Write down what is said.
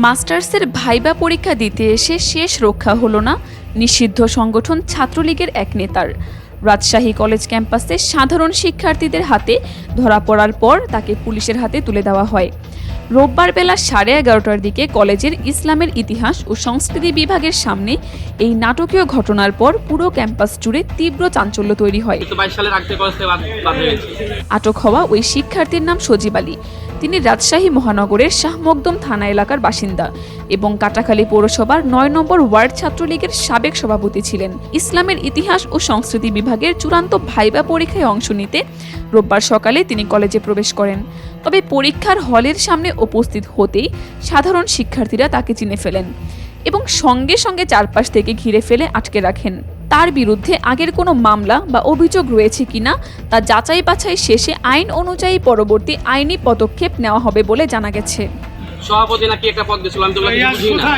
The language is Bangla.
মাস্টার্সের ভাইবা পরীক্ষা দিতে এসে শেষ রক্ষা হলো না নিষিদ্ধ সংগঠন ছাত্রলীগের এক নেতার। রাজশাহী কলেজ ক্যাম্পাসে সাধারণ শিক্ষার্থীদের হাতে ধরা পড়ার পর তাকে পুলিশের হাতে তুলে দেওয়া হয়। রোববার বেলা 11:30টার দিকে কলেজের ইসলামের ইতিহাস ও সংস্কৃতি বিভাগের সামনে এই নাটকীয় ঘটনার পর পুরো ক্যাম্পাস জুড়ে তীব্র চাঞ্চল্য তৈরি হয়। আটক হওয়া ওই শিক্ষার্থীর নাম সজীব আলী। তিনি রাজশাহী মহানগরের শাহ মকদুম থানা এলাকার বাসিন্দা এবং কাটাখালী পৌরসভার ৯ নম্বর ওয়ার্ড ছাত্রলীগের সাবেক সভাপতি ছিলেন। ইসলামের ইতিহাস ও সংস্কৃতি বিভাগের চূড়ান্ত ভাইবা পরীক্ষায় অংশ নিতে রোববার সকালে তিনি কলেজে প্রবেশ করেন। তবে পরীক্ষার হলের সামনে উপস্থিত হতেই সাধারণ শিক্ষার্থীরা তাকে চিনে ফেলেন এবং সঙ্গে সঙ্গে চারপাশ থেকে ঘিরে ফেলে আটকে রাখেন। তার বিরুদ্ধে আগের কোনো মামলা বা অভিযোগ রয়েছে কিনা তা যাচাই বাছাই শেষে আইন অনুযায়ী পরবর্তী আইনি পদক্ষেপ নেওয়া হবে বলে জানা গেছে। সভাপতি নাকি একটা পদ দিয়েছিল, আমি তো বুঝি না।